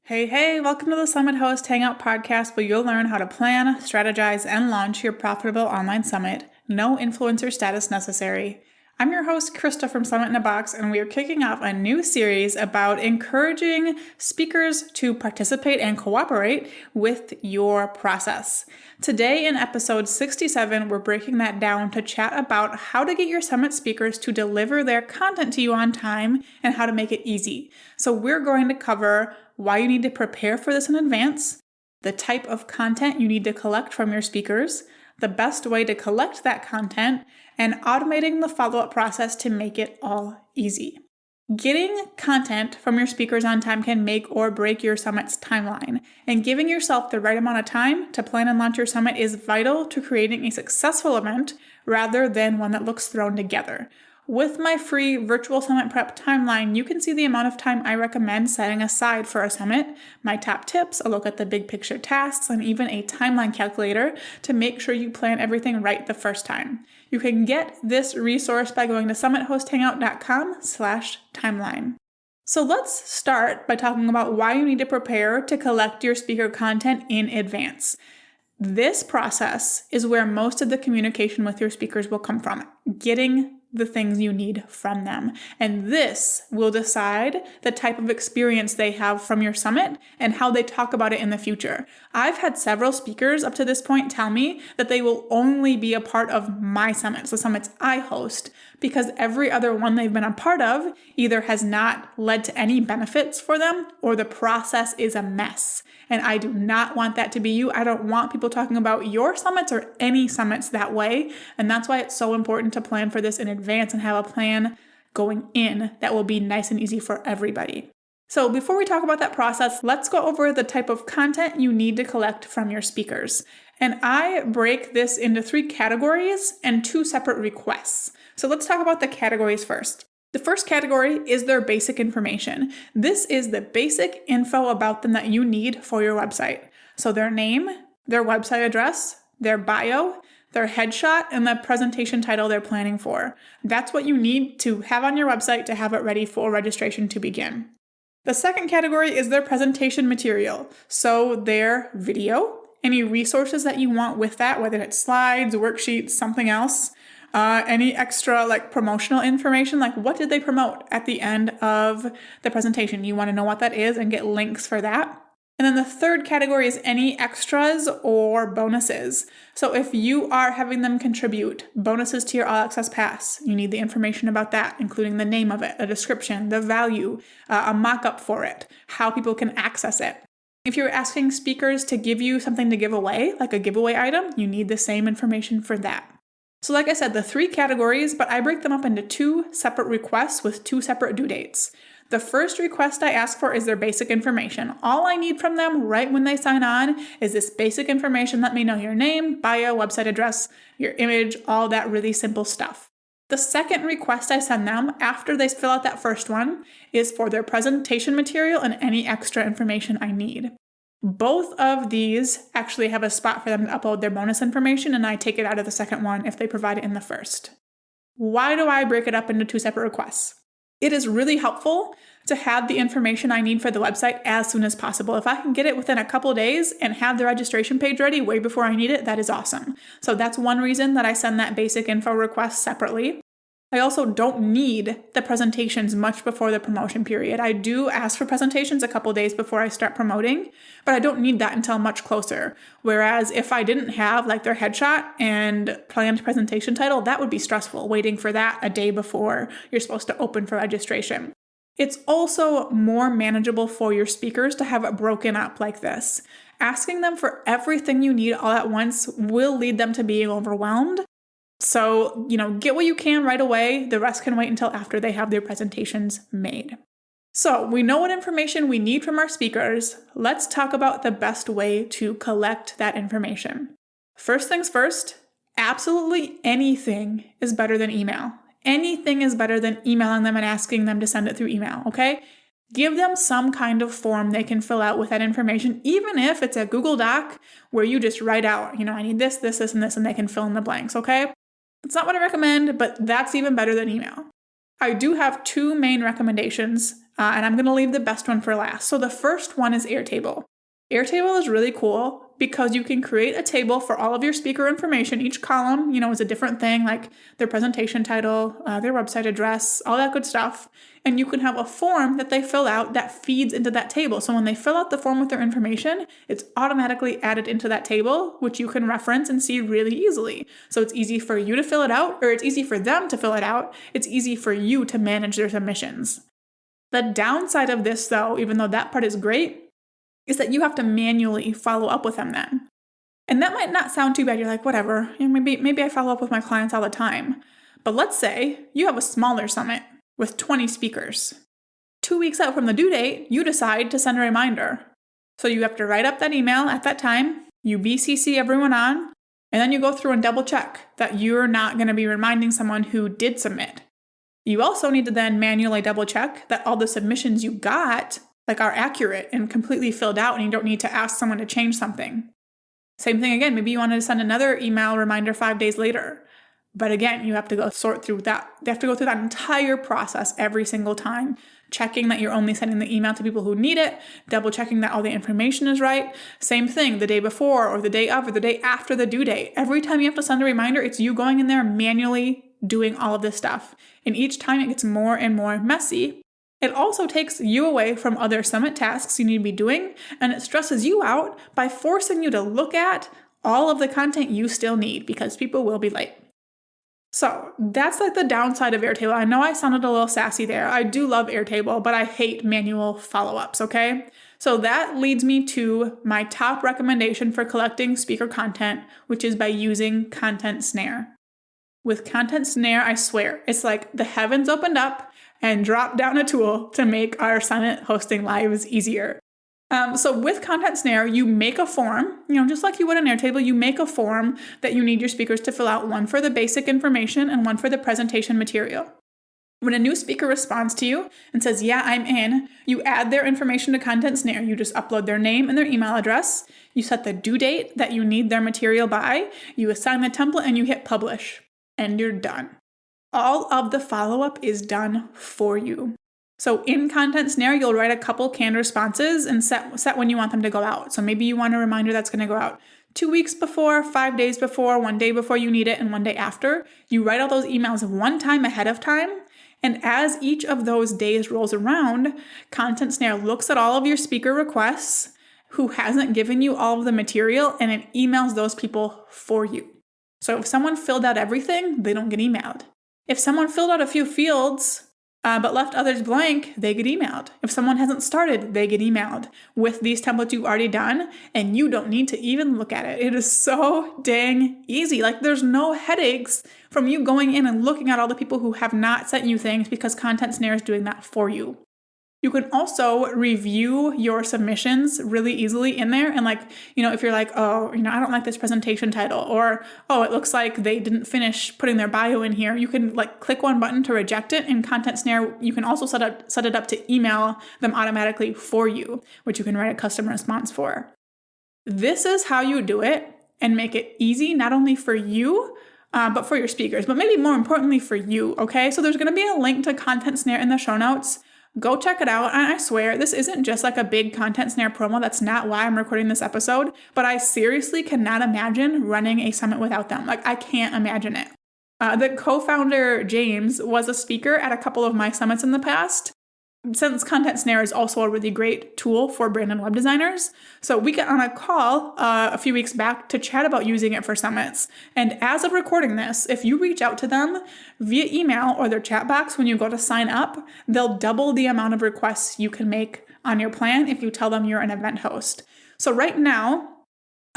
Hey, welcome to the Summit Host Hangout podcast where you'll learn how to plan, strategize, and launch your profitable online summit. No influencer status necessary. I'm your host, Krista from Summit in a Box, and we are kicking off a new series about encouraging speakers to participate and cooperate with your process. Today in episode 67, we're breaking that down to chat about how to get your summit speakers to deliver their content to you on time and how to make it easy. So we're going to cover why you need to prepare for this in advance, the type of content you need to collect from your speakers, the best way to collect that content, and automating the follow-up process to make it all easy. Getting content from your speakers on time can make or break your summit's timeline, and giving yourself the right amount of time to plan and launch your summit is vital to creating a successful event rather than one that looks thrown together. With my free virtual summit prep timeline, you can see the amount of time I recommend setting aside for a summit, my top tips, a look at the big picture tasks, and even a timeline calculator to make sure you plan everything right the first time. You can get this resource by going to summithosthangout.com/timeline. So let's start by talking about why you need to prepare to collect your speaker content in advance. This process is where most of the communication with your speakers will come from, getting the things you need from them. And this will decide the type of experience they have from your summit and how they talk about it in the future. I've had several speakers up to this point tell me that they will only be a part of my summits, the summits I host, because every other one they've been a part of either has not led to any benefits for them or the process is a mess. And I do not want that to be you. I don't want people talking about your summits or any summits that way. And that's why it's so important to plan for this in advance and have a plan going in that will be nice and easy for everybody. So before we talk about that process, let's go over the type of content you need to collect from your speakers. And I break this into 3 categories and 2 separate requests. So let's talk about the categories first. The first category is their basic information. This is the basic info about them that you need for your website. So their name, their website address, their bio, their headshot, and the presentation title they're planning for. That's what you need to have on your website to have it ready for registration to begin. The second category is their presentation material. So their video, any resources that you want with that, whether it's slides, worksheets, something else. Any extra promotional information, like what did they promote at the end of the presentation? You want to know what that is and get links for that. And then the third category is any extras or bonuses. So if you are having them contribute bonuses to your All Access Pass, you need the information about that, including the name of it, a description, the value, a mock-up for it, how people can access it. If you're asking speakers to give you something to give away, like a giveaway item, you need the same information for that. So like I said, the 3 categories, but I break them up into 2 separate requests with 2 separate due dates. The first request I ask for is their basic information. All I need from them right when they sign on is this basic information. Let me know your name, bio, website address, your image, all that really simple stuff. The second request I send them after they fill out that first one is for their presentation material and any extra information I need. Both of these actually have a spot for them to upload their bonus information, and I take it out of the second one if they provide it in the first. Why do I break it up into 2 separate requests? It is really helpful to have the information I need for the website as soon as possible. If I can get it within a couple days and have the registration page ready way before I need it, that is awesome. So that's one reason that I send that basic info request separately. I also don't need the presentations much before the promotion period. I do ask for presentations a couple days before I start promoting, but I don't need that until much closer. Whereas if I didn't have their headshot and planned presentation title, that would be stressful, waiting for that a day before you're supposed to open for registration. It's also more manageable for your speakers to have it broken up like this. Asking them for everything you need all at once will lead them to being overwhelmed. So, get what you can right away. The rest can wait until after they have their presentations made. So we know what information we need from our speakers. Let's talk about the best way to collect that information. First things first, absolutely anything is better than email. Anything is better than emailing them and asking them to send it through email, okay? Give them some kind of form they can fill out with that information, even if it's a Google Doc where you just write out, I need this, this, this, and this, and they can fill in the blanks, okay? It's not what I recommend, but that's even better than email. I do have 2 main recommendations and I'm going to leave the best one for last. So the first one is Airtable. Airtable is really cool because you can create a table for all of your speaker information. Each column, is a different thing, like their presentation title, their website address, all that good stuff. And you can have a form that they fill out that feeds into that table. So when they fill out the form with their information, it's automatically added into that table, which you can reference and see really easily. So it's easy for you to fill it out, or it's easy for them to fill it out. It's easy for you to manage their submissions. The downside of this, though, even though that part is great, is that you have to manually follow up with them then. And that might not sound too bad. You're like, whatever, maybe I follow up with my clients all the time. But let's say you have a smaller summit with 20 speakers. 2 weeks out from the due date, you decide to send a reminder. So you have to write up that email at that time, you BCC everyone on, and then you go through and double check that you're not going to be reminding someone who did submit. You also need to then manually double check that all the submissions you got are accurate and completely filled out, and you don't need to ask someone to change something. Same thing again, maybe you wanted to send another email reminder 5 days later. But again, you have to go sort through that. They have to go through that entire process every single time, checking that you're only sending the email to people who need it, double checking that all the information is right. Same thing the day before or the day of or the day after the due date. Every time you have to send a reminder, it's you going in there manually doing all of this stuff. And each time it gets more and more messy. It also takes you away from other summit tasks you need to be doing, and it stresses you out by forcing you to look at all of the content you still need because people will be late. So that's the downside of Airtable. I know I sounded a little sassy there. I do love Airtable, but I hate manual follow-ups, okay? So that leads me to my top recommendation for collecting speaker content, which is by using ContentSnare. With ContentSnare, I swear, it's like the heavens opened up and dropped down a tool to make our summit hosting lives easier. So with ContentSnare, you make a form, just like you would in Airtable, you make a form that you need your speakers to fill out, one for the basic information and one for the presentation material. When a new speaker responds to you and says, yeah, I'm in, you add their information to ContentSnare. You just upload their name and their email address. You set the due date that you need their material by. You assign the template and you hit publish. And you're done. All of the follow-up is done for you. So in ContentSnare, you'll write a couple canned responses and set when you want them to go out. So maybe you want a reminder that's going to go out 2 weeks before, 5 days before, 1 day before you need it, and 1 day after. You write all those emails one time ahead of time. And as each of those days rolls around, ContentSnare looks at all of your speaker requests who hasn't given you all of the material, and it emails those people for you. So if someone filled out everything, they don't get emailed. If someone filled out a few fields, but left others blank, they get emailed. If someone hasn't started, they get emailed with these templates you've already done, and you don't need to even look at it. It is so dang easy. There's no headaches from you going in and looking at all the people who have not sent you things because ContentSnare is doing that for you. You can also review your submissions really easily in there. And if you're like, oh, I don't like this presentation title, or, oh, it looks like they didn't finish putting their bio in here, you can click one button to reject it. In ContentSnare, you can also set it up to email them automatically for you, which you can write a custom response for. This is how you do it and make it easy, not only for you, but for your speakers, but maybe more importantly for you, okay? So there's gonna be a link to ContentSnare in the show notes. Go check it out. And I swear, this isn't just a big ContentSnare promo. That's not why I'm recording this episode. But I seriously cannot imagine running a summit without them. I can't imagine it. The co-founder, James, was a speaker at a couple of my summits in the past. Since ContentSnare is also a really great tool for brand and web designers. So we got on a call a few weeks back to chat about using it for summits. And as of recording this, if you reach out to them via email or their chat box when you go to sign up, they'll double the amount of requests you can make on your plan if you tell them you're an event host. So right now, they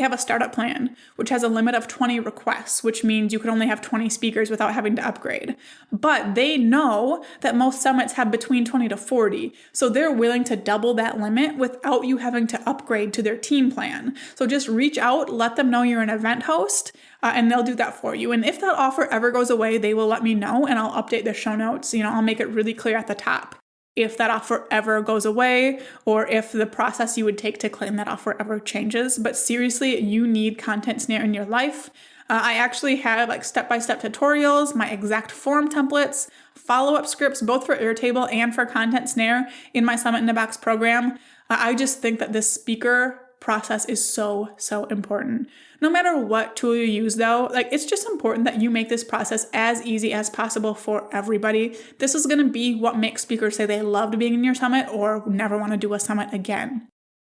have a startup plan, which has a limit of 20 requests, which means you can only have 20 speakers without having to upgrade. But they know that most summits have between 20 to 40. So they're willing to double that limit without you having to upgrade to their team plan. So just reach out, let them know you're an event host, and they'll do that for you. And if that offer ever goes away, they will let me know and I'll update the show notes. I'll make it really clear at the top if that offer ever goes away or if the process you would take to claim that offer ever changes. But seriously, you need ContentSnare in your life. I actually have like step-by-step tutorials, my exact form templates, follow-up scripts, both for Airtable and for ContentSnare in my Summit in a Box program. I just think that this speaker process is so important. No matter what tool you use though, like it's just important that you make this process as easy as possible for everybody. This is going to be what makes speakers say they loved being in your summit or never want to do a summit again.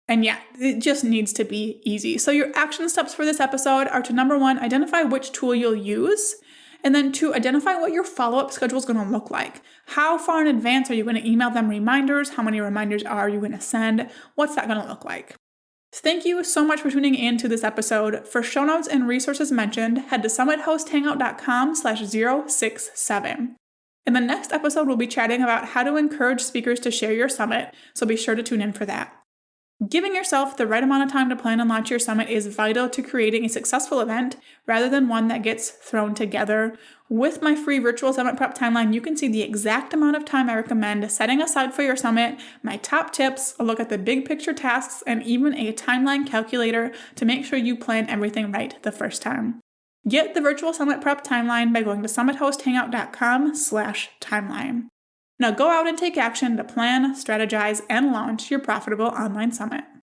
And yeah, it just needs to be easy. So your action steps for this episode are to, number 1, identify which tool you'll use. And then 2, identify what your follow-up schedule is going to look like. How far in advance are you going to email them reminders? How many reminders are you going to send? What's that going to look like? Thank you so much for tuning in to this episode. For show notes and resources mentioned, head to summitHostHangout.com/067. In the next episode, we'll be chatting about how to encourage speakers to share your summit, so be sure to tune in for that. Giving yourself the right amount of time to plan and launch your summit is vital to creating a successful event rather than one that gets thrown together. With my free virtual summit prep timeline, you can see the exact amount of time I recommend setting aside for your summit, my top tips, a look at the big picture tasks, and even a timeline calculator to make sure you plan everything right the first time. Get the virtual summit prep timeline by going to summitHostHangout.com/timeline. Now go out and take action to plan, strategize, and launch your profitable online summit.